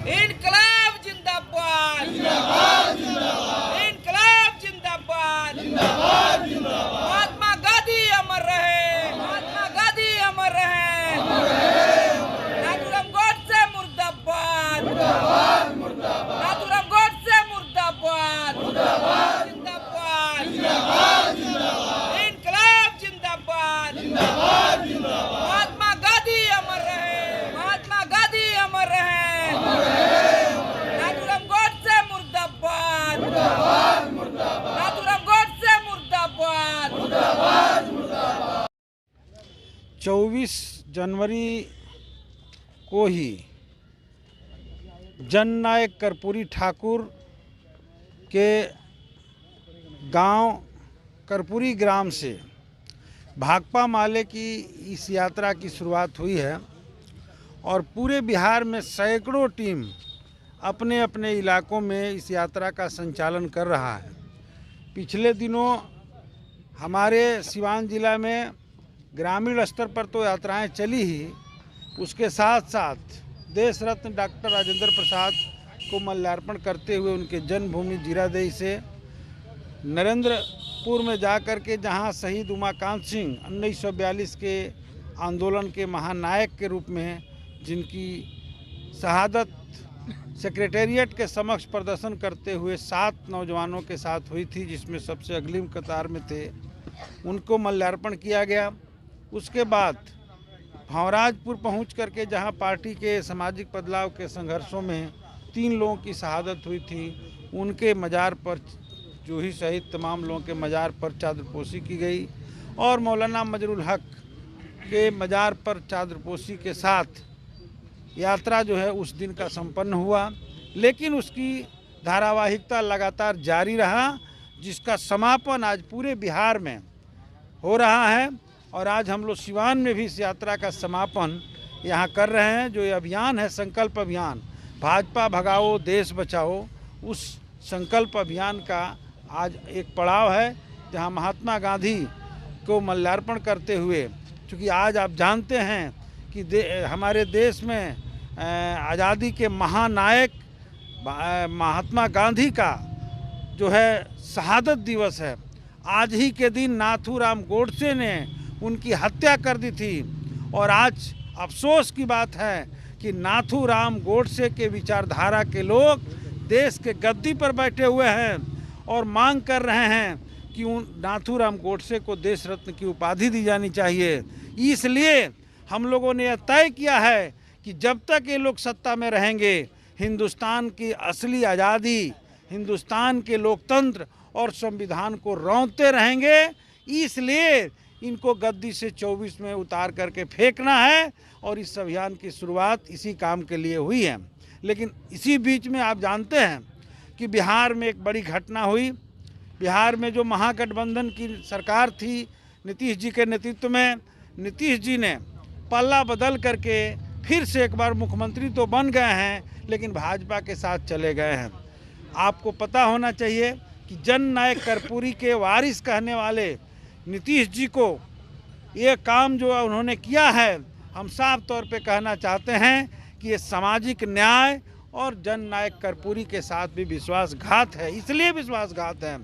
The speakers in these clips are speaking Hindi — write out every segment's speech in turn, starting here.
इनकलाब जिंदाबाद, इनकलाब जिंदाबाद, महात्मा गांधी अमर रहे, महात्मा गांधी अमर रहे, नाथूराम गोडसे मुर्दाबाद, नाथूराम गोडसे मुर्दाबाद, जिंदाबाद, इनकलाब जिंदाबाद, महात्मा गांधी अमर रहे, महात्मा गांधी अमर रहे, नाथूराम गोडसे मुर्दाबाद, नाथूराम गोडसे मुर्दाबाद। 24 जनवरी को ही जननायक कर्पूरी ठाकुर के गांव कर्पूरी ग्राम से भाकपा माले की इस यात्रा की शुरुआत हुई है और पूरे बिहार में सैकड़ों टीम अपने अपने इलाकों में इस यात्रा का संचालन कर रहा है। पिछले दिनों हमारे सिवान जिला में ग्रामीण स्तर पर तो यात्राएं चली ही, उसके साथ साथ देश रत्न डॉक्टर राजेंद्र प्रसाद को माल्यार्पण करते हुए उनके जन्मभूमि जीरादेई से नरेंद्रपुर में जाकर के जहां शहीद उमाकांत सिंह 1942 के आंदोलन के महानायक के रूप में जिनकी शहादत सेक्रेटेरिएट के समक्ष प्रदर्शन करते हुए 7 नौजवानों के साथ हुई थी, जिसमें सबसे अग्रिम कतार में थे, उनको माल्यार्पण किया गया। उसके बाद भंवराजपुर पहुंच करके जहां पार्टी के सामाजिक बदलाव के संघर्षों में 3 लोगों की शहादत हुई थी, उनके मज़ार पर जो ही शहीद तमाम लोगों के मज़ार पर चादरपोशी की गई और मौलाना मजरुल हक के मज़ार पर चादरपोशी के साथ यात्रा जो है उस दिन का संपन्न हुआ। लेकिन उसकी धारावाहिकता लगातार जारी रहा, जिसका समापन आज पूरे बिहार में हो रहा है और आज हम लोग सिवान में भी इस यात्रा का समापन यहाँ कर रहे हैं। जो ये अभियान है, संकल्प अभियान, भाजपा भगाओ देश बचाओ, उस संकल्प अभियान का आज एक पड़ाव है जहाँ महात्मा गांधी को माल्यार्पण करते हुए, क्योंकि आज आप जानते हैं कि हमारे देश में आज़ादी के महानायक महात्मा गांधी का जो है शहादत दिवस है। आज ही के दिन नाथूराम गोडसे ने उनकी हत्या कर दी थी और आज अफसोस की बात है कि नाथूराम गोडसे के विचारधारा के लोग देश के गद्दी पर बैठे हुए हैं और मांग कर रहे हैं कि उन नाथूराम गोडसे को देश रत्न की उपाधि दी जानी चाहिए। इसलिए हम लोगों ने यह तय किया है कि जब तक ये लोग सत्ता में रहेंगे, हिंदुस्तान की असली आज़ादी, हिंदुस्तान के लोकतंत्र और संविधान को रौंदते रहेंगे। इसलिए इनको गद्दी से 24 में उतार करके फेंकना है और इस अभियान की शुरुआत इसी काम के लिए हुई है। लेकिन इसी बीच में आप जानते हैं कि बिहार में एक बड़ी घटना हुई। बिहार में जो महागठबंधन की सरकार थी नीतीश जी के नेतृत्व में, नीतीश जी ने पल्ला बदल करके फिर से एक बार मुख्यमंत्री तो बन गए हैं, लेकिन भाजपा के साथ चले गए हैं। आपको पता होना चाहिए कि जननायक कर्पूरी के वारिस कहने वाले नीतीश जी को ये काम जो उन्होंने किया है, हम साफ तौर पे कहना चाहते हैं कि ये सामाजिक न्याय और जननायक कर्पूरी के साथ भी विश्वासघात है। इसलिए विश्वासघात है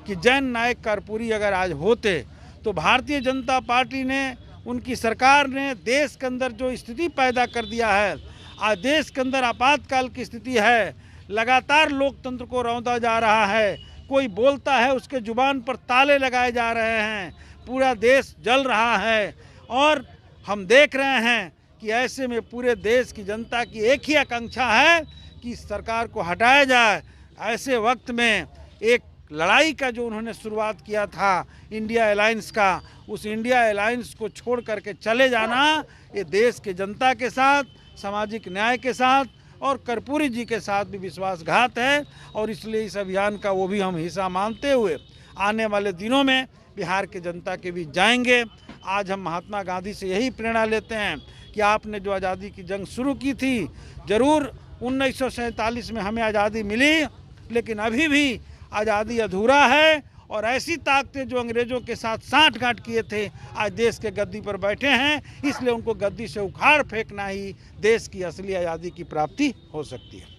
कि जननायक कर्पूरी अगर आज होते तो भारतीय जनता पार्टी ने, उनकी सरकार ने देश के अंदर जो स्थिति पैदा कर दिया है, आज देश के अंदर आपातकाल की स्थिति है, लगातार लोकतंत्र को रौंदा जा रहा है, कोई बोलता है उसके जुबान पर ताले लगाए जा रहे हैं, पूरा देश जल रहा है और हम देख रहे हैं कि ऐसे में पूरे देश की जनता की एक ही आकांक्षा है कि इस सरकार को हटाया जाए। ऐसे वक्त में एक लड़ाई का जो उन्होंने शुरुआत किया था इंडिया अलायंस का, उस इंडिया अलायंस को छोड़ करके चले जाना, ये देश के जनता के साथ, सामाजिक न्याय के साथ और कर्पूरी जी के साथ भी विश्वासघात है। और इसलिए इस अभियान का वो भी हम हिस्सा मानते हुए आने वाले दिनों में बिहार के जनता के बीच जाएंगे। आज हम महात्मा गांधी से यही प्रेरणा लेते हैं कि आपने जो आज़ादी की जंग शुरू की थी, ज़रूर 1947 में हमें आज़ादी मिली, लेकिन अभी भी आज़ादी अधूरा है और ऐसी ताकतें जो अंग्रेजों के साथ सांठगांठ किए थे आज देश के गद्दी पर बैठे हैं, इसलिए उनको गद्दी से उखाड़ फेंकना ही देश की असली आज़ादी की प्राप्ति हो सकती है।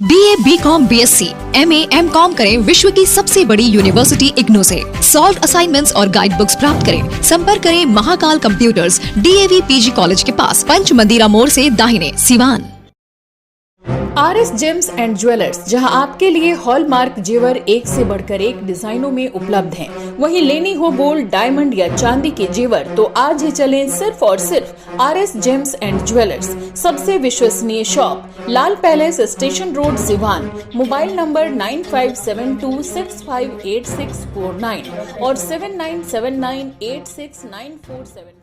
BA, BCom, BSc, MA, MCom करें विश्व की सबसे बड़ी यूनिवर्सिटी इग्नू से। सॉल्व असाइनमेंट्स और गाइड बुक्स प्राप्त करें। संपर्क करें Mahakal computers, DAV PG college के पास, पंच मंदिरा मोड़ से दाहिने, Siwan. RS James and jewellers, जहां आपके लिए हॉलमार्क जेवर एक से बढ़कर एक डिजाइनों में उपलब्ध हैं। वहीं लेनी हो गोल्ड, डायमंड या चांदी के जेवर तो आज ही चलें सिर्फ और सिर्फ RS जेम्स एंड ज्वेलर्स। सबसे विश्वसनीय shop, Lal palace, station road, Siwan. Mobile number 9572658649 और 7979869474।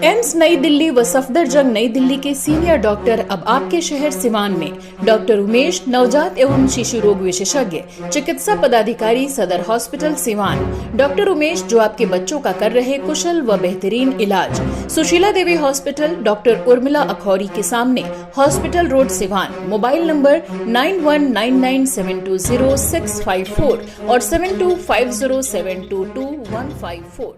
एम्स नई दिल्ली व सफदरजंग नई दिल्ली के सीनियर डॉक्टर अब आपके शहर सिवान में। डॉक्टर उमेश, नवजात एवं शिशु रोग विशेषज्ञ, चिकित्सा पदाधिकारी, सदर हॉस्पिटल सिवान। डॉक्टर उमेश जो आपके बच्चों का कर रहे कुशल व बेहतरीन इलाज। सुशीला देवी हॉस्पिटल, डॉक्टर उर्मिला अखौरी के सामने, hospital road, Siwan. Mobile number 9199720654 और 7250722154।